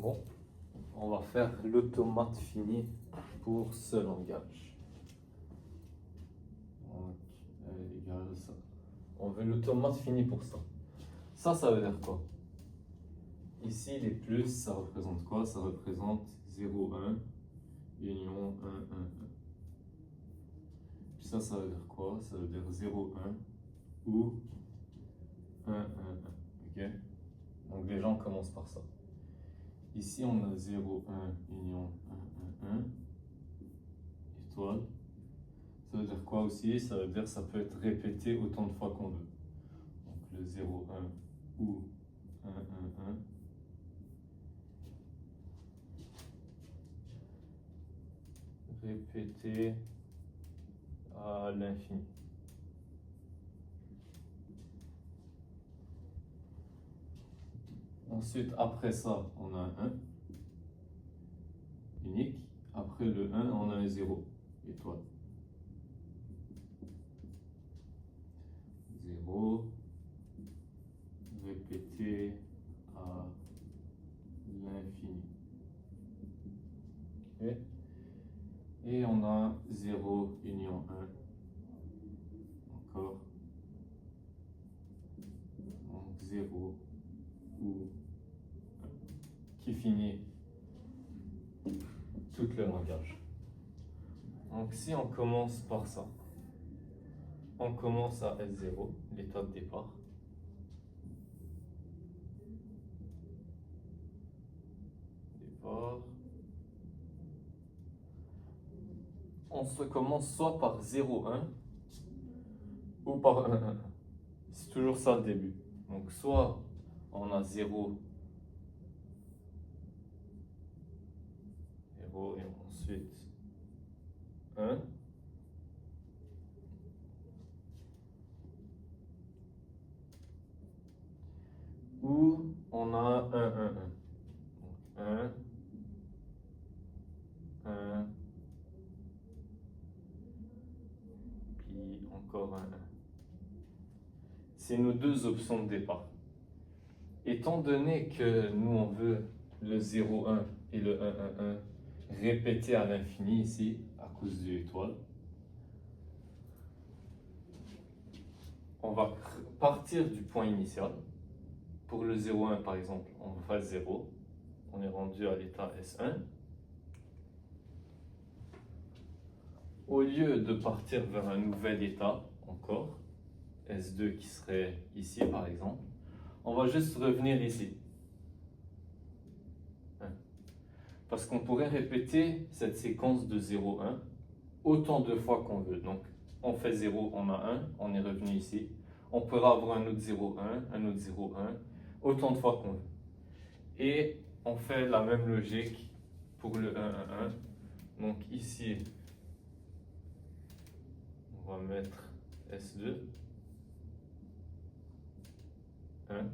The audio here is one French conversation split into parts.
bon. On va faire l'automate fini pour ce langage. Donc, égal ça. On veut l'automate fini pour ça. Ça veut dire quoi? Ici, les plus, ça représente quoi? Ça représente 0, 1, union 1, 1, 1. Puis ça veut dire quoi? Ça veut dire 0, 1 ou 1, 1, 1. Ok? Donc déjà, on commence par ça. Ici, on a 0, 1, union 1, 1, 1. Étoile. Ça veut dire quoi aussi? Ça veut dire que ça peut être répété autant de fois qu'on veut. Donc le 0, 1 ou 1, 1, 1. Répété à l'infini. Ensuite, après ça, on a un 1 unique. Après le 1, on a un 0, étoile. 0, répété à l'infini. Okay. Et on a 0, union 1. Encore. Donc 0 ou 1. Qui finit tout le langage. Donc si on commence par ça, on commence à S0, l'état de départ. On se commence soit par 0, 1 ou par 1, 1, 1. C'est toujours ça le début. Donc soit on a 0, 0 et ensuite 1. Ou on a 1, 1, 1. Donc 1, 1, puis encore 1, 1. C'est nos deux options de départ. Étant donné que nous on veut le 0, 1 et le 1, 1, 1 répéter à l'infini ici, à cause de l'étoile, on va partir du point initial. Pour le 0, 1 par exemple, on va faire 0. On est rendu à l'état S1. Au lieu de partir vers un nouvel état, encore, S2 qui serait ici par exemple, on va juste revenir ici. Parce qu'on pourrait répéter cette séquence de 0, 1 autant de fois qu'on veut. Donc, on fait 0, on a 1, on est revenu ici. On pourra avoir un autre 0, 1, un autre 0, 1, autant de fois qu'on veut. Et on fait la même logique pour le 1, 1, 1. Donc ici, on va mettre S2, 1,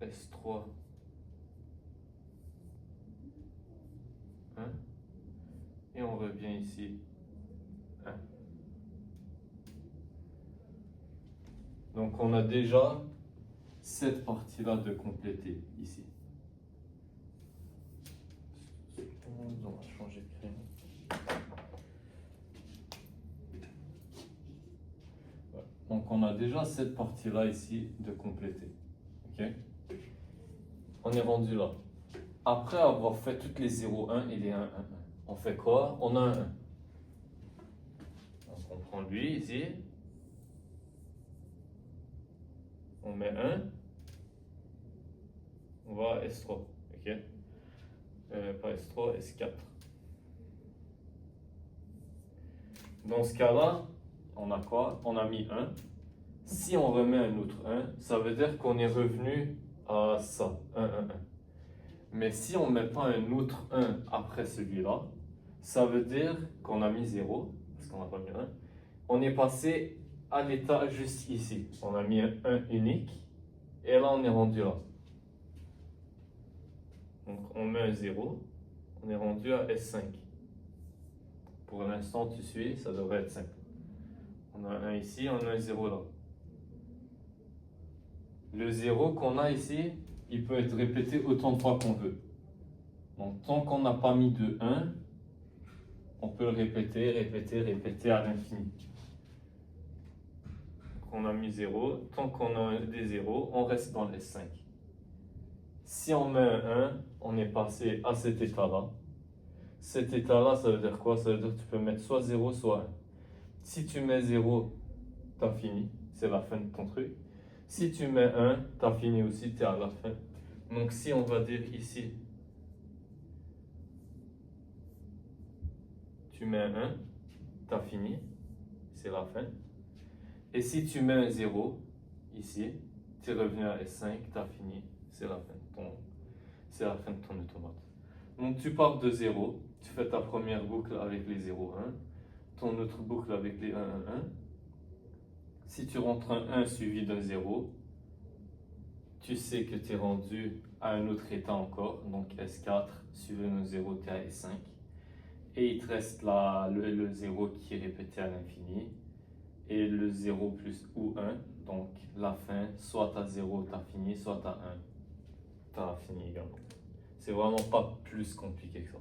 S3, 1, et on revient ici, 1. Donc on a déjà cette partie-là de compléter ici. On va changer de crayon. Voilà. Donc on a déjà cette partie-là ici de compléter. Ok? On est rendu là. Après avoir fait toutes les 0, 1 et les 1, 1, 1, on fait quoi? On a un 1. Donc on prend lui ici. On met 1. On va à S3. Ok? Pas S3, S4. Dans ce cas-là, on a quoi? On a mis 1. Si on remet un autre 1, ça veut dire qu'on est revenu à ça, 1, 1, 1. Mais si on ne met pas un autre 1 après celui-là, ça veut dire qu'on a mis 0, parce qu'on n'a pas mis 1. On est passé à l'état juste ici. On a mis un 1 unique, et là on est rendu là. Donc on met un 0, on est rendu à S5. Pour l'instant tu suis, ça devrait être 5. On a un ici, on a un 0 là. Le 0 qu'on a ici, il peut être répété autant de fois qu'on veut. Donc, tant qu'on n'a pas mis de 1, on peut le répéter, répéter, répéter à l'infini. On a mis 0, tant qu'on a des 0, on reste dans le S5. Si on met un 1, on est passé à cet état-là. Cet état-là, ça veut dire quoi? Ça veut dire que tu peux mettre soit 0, soit 1. Si tu mets 0, tu as fini. C'est la fin de ton truc. Si tu mets 1, tu as fini aussi, tu es à la fin. Donc si on va dire ici, tu mets 1, tu as fini. C'est la fin. Et si tu mets un 0, ici, tu es revenu à S5, tu as fini. C'est la fin de ton automate. Donc tu pars de 0, tu fais ta première boucle avec les 0, 1, ton autre boucle avec les 1, 1, 1. Si tu rentres un 1 suivi d'un 0, tu sais que tu es rendu à un autre état encore, donc S4 suivi d'un 0, tu es à S5. Et il te reste là le 0 qui est répété à l'infini, et le 0 plus ou 1, donc la fin, soit tu as 0, tu as fini, soit tu as 1, tu as fini également. C'est vraiment pas plus compliqué que ça.